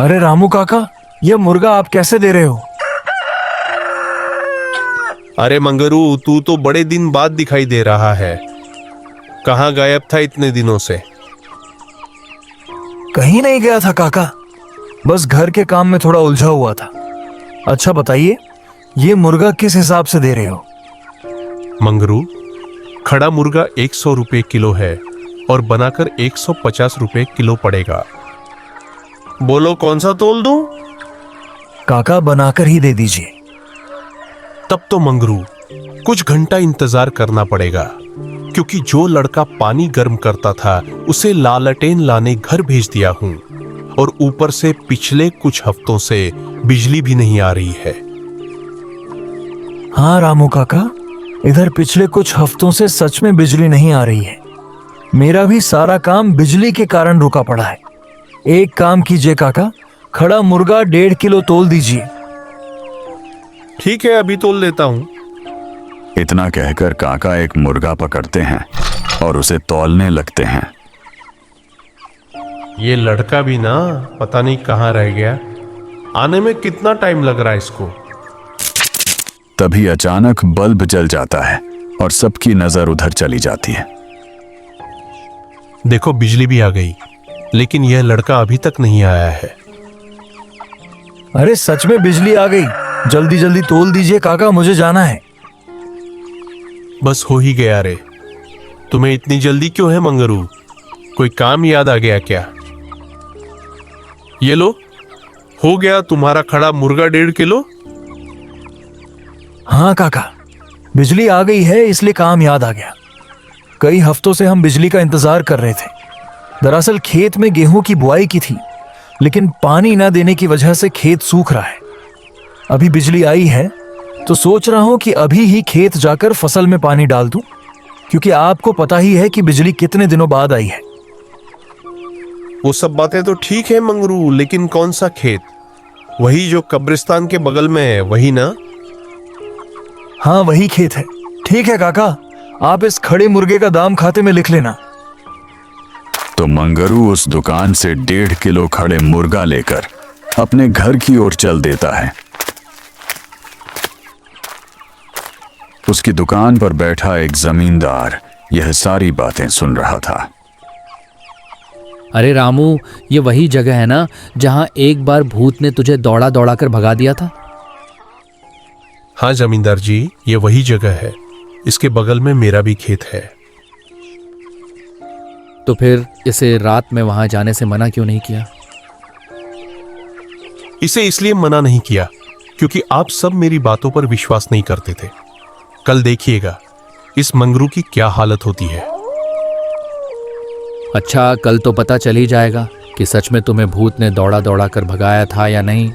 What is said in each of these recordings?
अरे रामू काका, ये मुर्गा आप कैसे दे रहे हो? अरे मंगरू, तू तो बड़े दिन बाद दिखाई दे रहा है। कहाँ गायब था इतने दिनों से? कहीं नहीं गया था काका, बस घर के काम में थोड़ा उलझा हुआ था। अच्छा बताइए, ये मुर्गा किस हिसाब से दे रहे हो? मंगरू, खड़ा मुर्गा 100 रुपए किलो है और बनाकर 150 रुपए किलो पड़ेगा। बोलो कौन सा तोल दूं? काका बनाकर ही दे दीजिए। तब तो मंगरू कुछ घंटा इंतजार करना पड़ेगा, क्योंकि जो लड़का पानी गर्म करता था उसे लालटेन लाने घर भेज दिया हूं, और ऊपर से पिछले कुछ हफ्तों से बिजली भी नहीं आ रही है। हाँ रामू काका, इधर पिछले कुछ हफ्तों से सच में बिजली नहीं आ रही है। मेरा भी सारा काम बिजली के कारण रुका पड़ा है। एक काम कीजिए काका, खड़ा मुर्गा 1.5 किलो तोल दीजिए। ठीक है, अभी तोल लेता हूं। इतना कहकर काका एक मुर्गा पकड़ते हैं और उसे तौलने लगते हैं। ये लड़का भी ना पता नहीं कहां रह गया। आने में कितना टाइम लग रहा है इसको। तभी अचानक बल्ब जल जाता है और सबकी नजर उधर चली जाती है। देखो, बिजली भी आ गई, लेकिन यह लड़का अभी तक नहीं आया है। अरे सच में बिजली आ गई, जल्दी जल्दी तोल दीजिए काका, मुझे जाना है। बस हो ही गया रे। तुम्हें इतनी जल्दी क्यों है मंगरू? कोई काम याद आ गया क्या? ये लो, हो गया तुम्हारा खड़ा मुर्गा 1.5 किलो। हाँ काका, बिजली आ गई है, इसलिए काम याद आ गया। कई हफ्तों से हम बिजली का इंतजार कर रहे थे। दरअसल खेत में गेहूं की बुआई की थी, लेकिन पानी न देने की वजह से खेत सूख रहा है। अभी बिजली आई है तो सोच रहा हूं कि अभी ही खेत जाकर फसल में पानी डाल दूं, क्योंकि आपको पता ही है कि बिजली कितने दिनों बाद आई है। वो सब बातें तो ठीक है मंगरू, लेकिन कौन सा खेत? वही जो कब्रिस्तान के बगल में है, वही ना? हाँ वही खेत है। ठीक है काका, आप इस खड़े मुर्गे का दाम खाते में लिख लेना। तो मंगरू उस दुकान से 1.5 किलो खड़े मुर्गा लेकर अपने घर की ओर चल देता है। उसकी दुकान पर बैठा एक जमींदार यह सारी बातें सुन रहा था। अरे रामू, ये वही जगह है ना जहां एक बार भूत ने तुझे दौड़ा दौड़ा कर भगा दिया था? हाँ जमींदार जी, ये वही जगह है। इसके बगल में मेरा भी खेत है। तो फिर इसे रात में वहां जाने से मना क्यों नहीं किया? इसे इसलिए मना नहीं किया क्योंकि आप सब मेरी बातों पर विश्वास नहीं करते थे। कल देखिएगा इस मंगरू की क्या हालत होती है। अच्छा, कल तो पता चल ही जाएगा कि सच में तुम्हें भूत ने दौड़ा दौड़ा कर भगाया था या नहीं।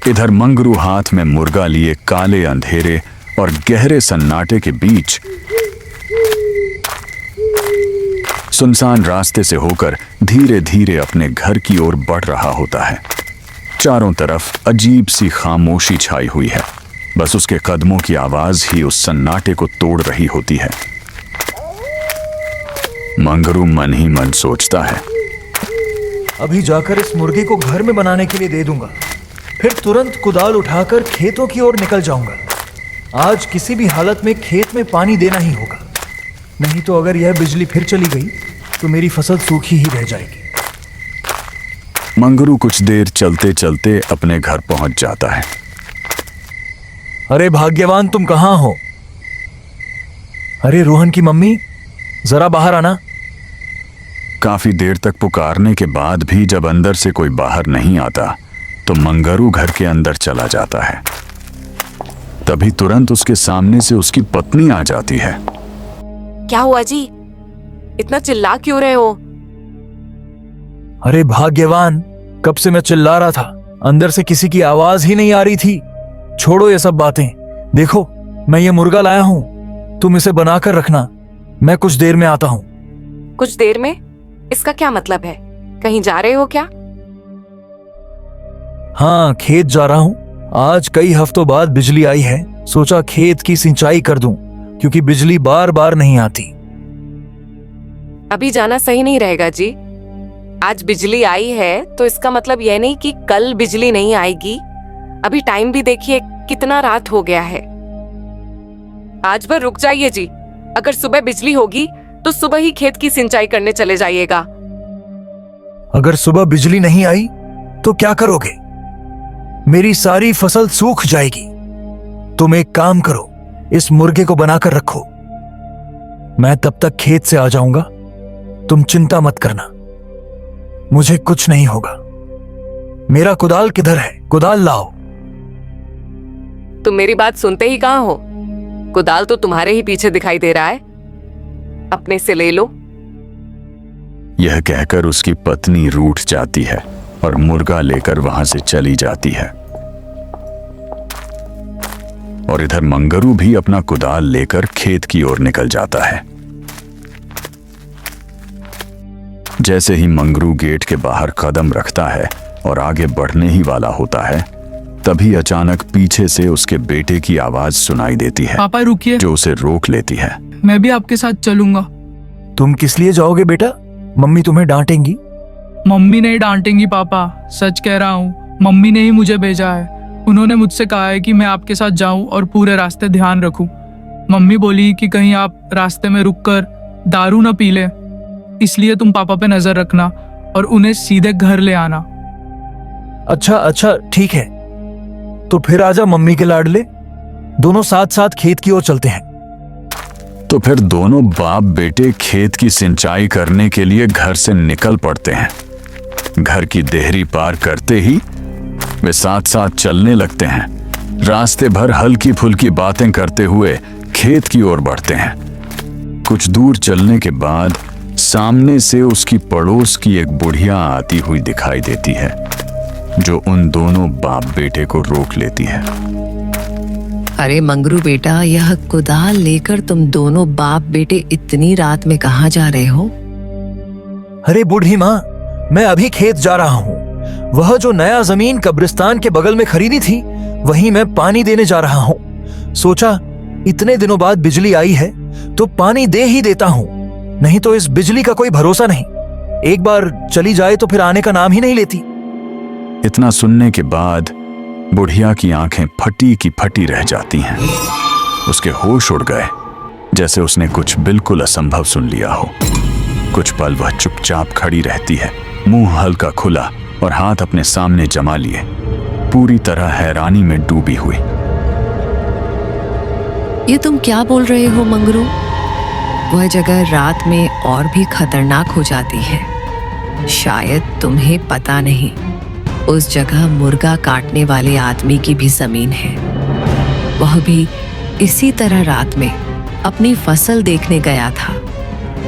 इधर मंगरू हाथ में मुर्गा लिए काले अंधेरे और गहरे सन्नाटे के बीच सुनसान रास्ते से होकर धीरे धीरे अपने घर की ओर बढ़ रहा होता है। चारों तरफ अजीब सी खामोशी छाई हुई है। बस उसके कदमों की आवाज ही उस सन्नाटे को तोड़ रही होती है। मंगरू मन ही मन सोचता है, अभी जाकर इस मुर्गे को घर में बनाने के लिए दे दूंगा, फिर तुरंत कुदाल उठाकर खेतों की ओर निकल जाऊंगा। आज किसी भी हालत में खेत में पानी देना ही होगा, नहीं तो अगर यह बिजली फिर चली गई तो मेरी फसल सूखी ही रह जाएगी। मंगरू कुछ देर चलते चलते अपने घर पहुंच जाता है। अरे भाग्यवान, तुम कहां हो? अरे रोहन की मम्मी, जरा बाहर आना। काफी देर तक पुकारने के बाद भी जब अंदर से कोई बाहर नहीं आता तो मंगरू घर के अंदर चला जाता है। तभी तुरंत उसके सामने से उसकी पत्नी आ जाती है। क्या हुआ जी? इतना चिल्ला क्यों रहे हो? अरे भाग्यवान, कब से मैं चिल्ला रहा था, अंदर से किसी की आवाज ही नहीं आ रही थी। छोड़ो ये सब बातें, देखो मैं ये मुर्गा लाया हूं, तुम इसे बनाकर रखना, मैं कुछ देर में आता हूं। कुछ देर में? इसका क्या मतलब है? कहीं जा रहे हो क्या? हाँ, खेत जा रहा हूं। आज कई हफ्तों बाद बिजली आई है, सोचा खेत की सिंचाई कर दूं, क्योंकि बिजली बार बार नहीं आती। अभी जाना सही नहीं रहेगा जी। आज बिजली आई है तो इसका मतलब यह नहीं कि कल बिजली नहीं आएगी। अभी टाइम भी देखिए कितना रात हो गया है। आज भर रुक जाइए जी। अगर सुबह बिजली होगी तो सुबह ही खेत की सिंचाई करने चले जाइएगा। अगर सुबह बिजली नहीं आई तो क्या करोगे? मेरी सारी फसल सूख जाएगी। तुम एक काम करो, इस मुर्गे को बनाकर रखो। मैं तब तक खेत से आ जाऊंगा। तुम चिंता मत करना, मुझे कुछ नहीं होगा। मेरा कुदाल किधर है? कुदाल लाओ। तुम मेरी बात सुनते ही कहां हो? कुदाल तो तुम्हारे ही पीछे दिखाई दे रहा है, अपने से ले लो। यह कहकर उसकी पत्नी रूठ जाती है और मुर्गा लेकर वहां से चली जाती है। और इधर मंगरू भी अपना कुदाल लेकर खेत की ओर निकल जाता है। जैसे ही मंगरू गेट के बाहर कदम रखता है और आगे बढ़ने ही वाला होता है, तभी अचानक पीछे से उसके बेटे की आवाज सुनाई देती है। पापा रुकिए, जो उसे रोक लेती है। मैं भी आपके साथ चलूंगा। तुम किस लिए जाओगे बेटा? मम्मी तुम्हें डांटेंगी। मम्मी नहीं डांटेंगी पापा, सच कह रहा हूँ। मम्मी ने ही मुझे भेजा है। उन्होंने मुझसे कहा है कि मैं आपके साथ जाऊं और पूरे रास्ते ध्यान रखूं। मम्मी बोली कि कहीं आप रास्ते में रुककर दारू न पी ले, इसलिए तुम पापा पे नजर रखना और उन्हें सीधे घर ले आना। अच्छा ठीक है, तो फिर आजा मम्मी के लाडले। दोनों साथ साथ खेत की ओर चलते हैं। तो फिर दोनों बाप बेटे खेत की सिंचाई करने के लिए घर से निकल पड़ते हैं। घर की देहरी पार करते ही वे साथ साथ चलने लगते हैं। रास्ते भर हल्की फुल्की बातें करते हुए खेत की ओर बढ़ते हैं। कुछ दूर चलने के बाद सामने से उसकी पड़ोस की एक बुढ़िया आती हुई दिखाई देती है, जो उन दोनों बाप बेटे को रोक लेती है। अरे मंगरू बेटा, यह कुदाल लेकर तुम दोनों बाप बेटे इतनी रात में कहाँ जा रहे हो? अरे बूढ़ी माँ, मैं अभी खेत जा रहा हूँ। वह जो नया जमीन कब्रिस्तान के बगल में खरीदी थी, वहीं मैं पानी देने जा रहा हूँ। सोचा इतने दिनों बाद बिजली आई है तो पानी दे ही देता हूँ, नहीं तो इस बिजली का कोई भरोसा नहीं। एक बार चली जाए तो फिर आने का नाम ही नहीं लेती। इतना सुनने के बाद बुढ़िया की आंखें फटी की फटी रह जाती हैं। उसके होश उड़ गए, जैसे उसने कुछ बिल्कुल असंभव सुन लिया हो। कुछ पल वह चुपचाप खड़ी रहती है, मुंह हल्का खुला और हाथ अपने सामने जमा लिए, पूरी तरह हैरानी में डूबी हुई। ये तुम क्या बोल रहे हो मंगरू? वह जगह रात में और भी खतरनाक हो जाती है। शायद तुम्हें पता नहीं, उस जगह मुर्गा काटने वाले आदमी की भी जमीन है। वह भी इसी तरह रात में अपनी फसल देखने गया था,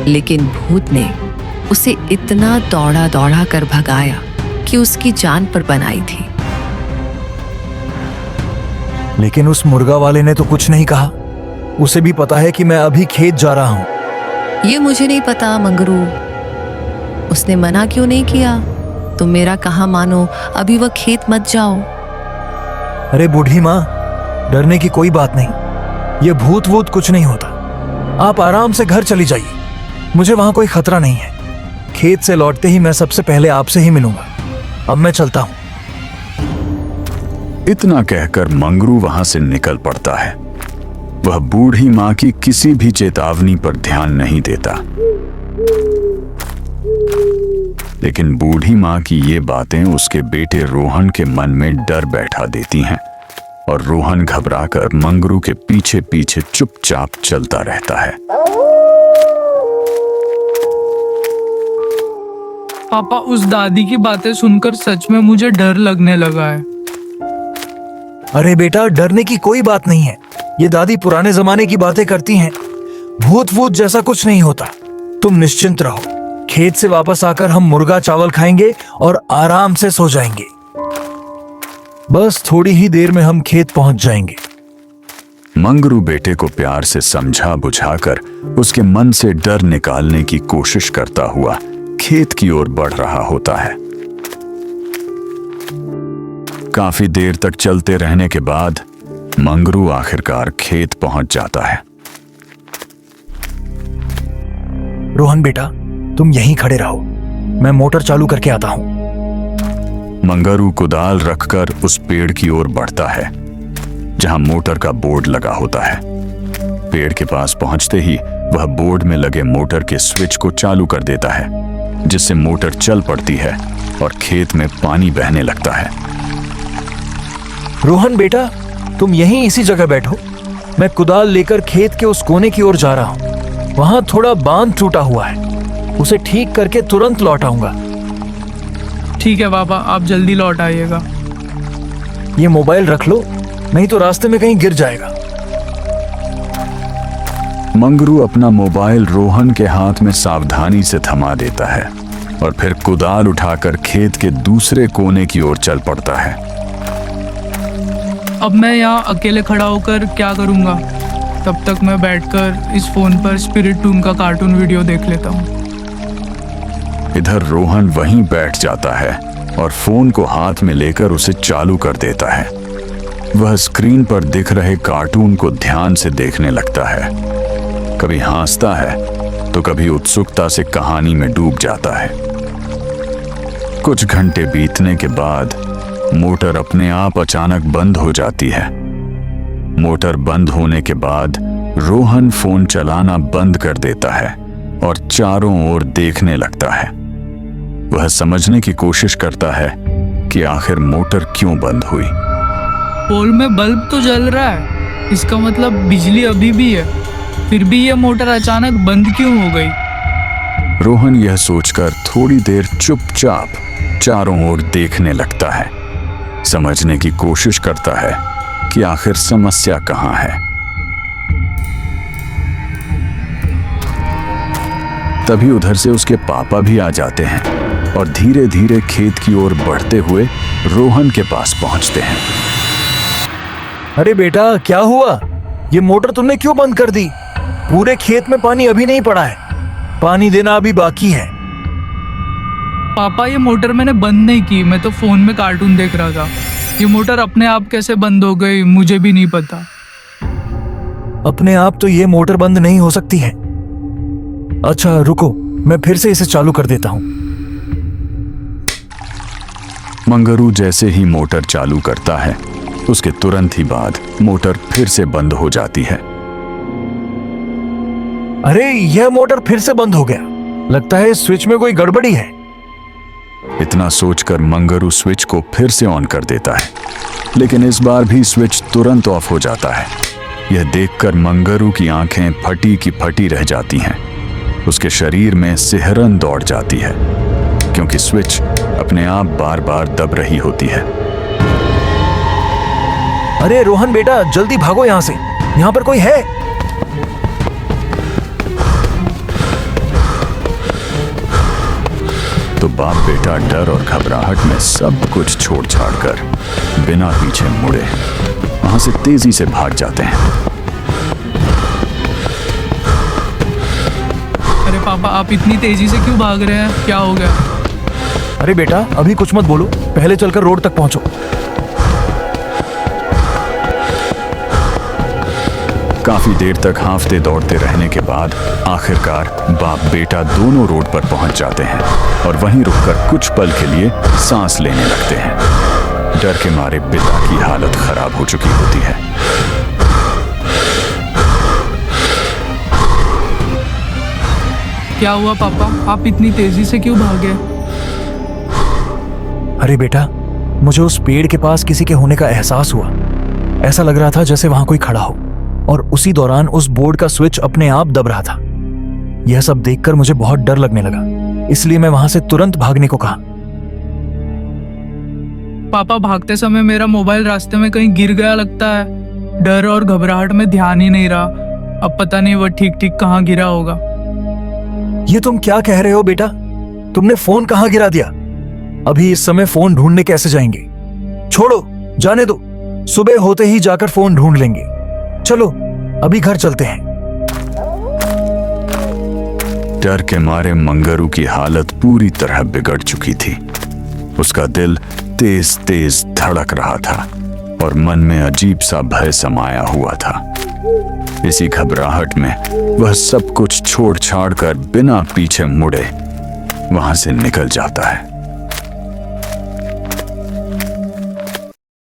लेकिन भूत ने उसे इतना दौड़ा दौड़ा कर भगाया कि उसकी जान पर बनाई थी। लेकिन उस मुर्गा वाले ने तो कुछ नहीं कहा। उसे भी पता है कि मैं अभी खेत जा रहा हूँ। ये मुझे नहीं पता मंगरू, उसने मना क्यों नहीं किया? तुम मेरा कहाँ मानो, अभी वह खेत मत जाओ। अरे बूढ़ी माँ, डरने की कोई बात नहीं। ये भूत वूत कुछ नहीं होता। आप आराम से घर चली जाइए, मुझे वहां कोई खतरा नहीं है। खेत से लौटते ही मैं सबसे पहले आपसे ही मिलूंगा। अब मैं चलता हूं। इतना कहकर मंगरू वहां से निकल पड़ता है। वह बूढ़ी मां की किसी भी चेतावनी पर ध्यान नहीं देता। लेकिन बूढ़ी मां की ये बातें उसके बेटे रोहन के मन में डर बैठा देती हैं और रोहन घबराकर मंगरू के पीछे पीछे चुपचाप चलता रहता है। पापा, उस दादी की बातें सुनकर सच में मुझे डर लगने लगा है। अरे बेटा, डरने की कोई बात नहीं है। ये दादी पुराने जमाने की बातें करती हैं। भूत वूत जैसा कुछ नहीं होता। तुम निश्चिंत रहो। खेत से वापस आकर हम मुर्गा चावल खाएंगे और आराम से सो जाएंगे। बस थोड़ी ही देर में हम खेत पहुंच जाएंगे। मंगरू बेटे को प्यार से समझा बुझाकर उसके मन से डर निकालने की कोशिश करता हुआ खेत की ओर बढ़ रहा होता है। काफी देर तक चलते रहने के बाद मंगरू आखिरकार खेत पहुंच जाता है। रोहन बेटा, तुम यहीं खड़े रहो। मैं मोटर चालू करके आता हूं। मंगरू कुदाल रखकर उस पेड़ की ओर बढ़ता है जहां मोटर का बोर्ड लगा होता है। पेड़ के पास पहुंचते ही वह बोर्ड में लगे मोटर के स्विच को चालू कर देता है, जिससे मोटर चल पड़ती है और खेत में पानी बहने लगता है। रोहन बेटा, तुम यहीं इसी जगह बैठो, मैं कुदाल लेकर खेत के उस कोने की ओर जा रहा हूं। वहां थोड़ा बांध टूटा हुआ है, उसे ठीक करके तुरंत लौट आऊंगा। ठीक है पापा, आप जल्दी लौट आइएगा। ये मोबाइल रख लो, नहीं तो रास्ते में कहीं गिर जाएगा। मंगरू अपना मोबाइल रोहन के हाथ में सावधानी से थमा देता है और फिर कुदाल उठाकर खेत के दूसरे कोने की ओर चल पड़ता है। अब मैं यहाँ अकेले खड़ा होकर क्या करूँगा? तब तक मैं बैठकर इस फोन पर स्पिरिट टून का कार्टून वीडियो देख लेता हूँ। इधर रोहन वहीं बैठ जाता है और फोन को हाथ में लेकर उसे चालू कर देता है। वह स्क्रीन पर दिख रहे कार्टून को ध्यान से देखने लगता है। कभी हंसता है तो कभी उत्सुकता से कहानी में डूब जाता है। कुछ घंटे बीतने के बाद मोटर अपने आप अचानक बंद हो जाती है। मोटर बंद होने के बाद रोहन फोन चलाना बंद कर देता है और चारों ओर देखने लगता है। वह समझने की कोशिश करता है कि आखिर मोटर क्यों बंद हुई। पोल में बल्ब तो जल रहा है, इसका मतलब बिजली अभी भी है। फिर भी ये मोटर अचानक बंद क्यों हो गई? रोहन यह सोचकर थोड़ी देर चुपचाप चारों ओर देखने लगता है, समझने की कोशिश करता है कि आखिर समस्या कहाँ है। तभी उधर से उसके पापा भी आ जाते हैं और धीरे धीरे खेत की ओर बढ़ते हुए रोहन के पास पहुंचते हैं। अरे बेटा, क्या हुआ? ये मोटर तुमने क्यों बंद कर दी? पूरे खेत में पानी अभी नहीं पड़ा है, पानी देना अभी बाकी है। पापा, ये मोटर मैंने बंद नहीं की, मैं तो फोन में कार्टून देख रहा था। ये मोटर अपने आप कैसे बंद हो गई मुझे भी नहीं पता। अपने आप तो ये मोटर बंद नहीं हो सकती है। अच्छा रुको, मैं फिर से इसे चालू कर देता हूं। मंगरू जैसे ही मोटर चालू करता है, उसके तुरंत ही बाद मोटर फिर से बंद हो जाती है। अरे, यह मोटर फिर से बंद हो गया। लगता है स्विच में कोई गड़बड़ी है। इतना सोचकर मंगरू स्विच को फिर से ऑन कर देता है, लेकिन इस बार भी स्विच तुरंत ऑफ हो जाता है। यह देखकर मंगरू की आंखें फटी की फटी रह जाती हैं। उसके शरीर में सिहरन दौड़ जाती है, क्योंकि स्विच अपने आप बार बार दब रही होती है। अरे रोहन बेटा, जल्दी भागो यहाँ से, यहाँ पर कोई है। तो बाप बेटा डर और घबराहट में सब कुछ छोड़ छाड़ कर बिना पीछे मुड़े वहां से तेजी से भाग जाते हैं। अरे पापा, आप इतनी तेजी से क्यों भाग रहे हैं? क्या हो गया? अरे बेटा, अभी कुछ मत बोलो, पहले चलकर रोड तक पहुंचो। काफी देर तक हांफते दौड़ते रहने के बाद आखिरकार बाप बेटा दोनों रोड पर पहुंच जाते हैं और वहीं रुककर कुछ पल के लिए सांस लेने लगते हैं। डर के मारे पिता की हालत खराब हो चुकी होती है। क्या हुआ पापा, आप इतनी तेजी से क्यों भागे? अरे बेटा, मुझे उस पेड़ के पास किसी के होने का एहसास हुआ। ऐसा लग रहा था जैसे वहां कोई खड़ा हो, और उसी दौरान उस बोर्ड का स्विच अपने आप दब रहा था। यह सब देखकर मुझे बहुत डर लगने लगा, इसलिए मैं वहां से तुरंत भागने को कहा। पापा, भागते समय मेरा मोबाइल रास्ते में कहीं गिर गया लगता है। डर और घबराहट में ध्यान ही नहीं रहा। अब पता नहीं वह ठीक ठीक कहाँ गिरा होगा। ये तुम क्या कह रहे हो बेटा? तुमने फोन कहाँ गिरा दिया? अभी इस समय फोन ढूंढने कैसे जाएंगे? छोड़ो, जाने दो, सुबह होते ही जाकर फोन ढूंढ लेंगे। चलो अभी घर चलते हैं। डर के मारे मंगरू की हालत पूरी तरह बिगड़ चुकी थी। उसका दिल तेज तेज धड़क रहा था और मन में अजीब सा भय समाया हुआ था। इसी घबराहट में वह सब कुछ छोड़ छाड़ कर बिना पीछे मुड़े वहां से निकल जाता है।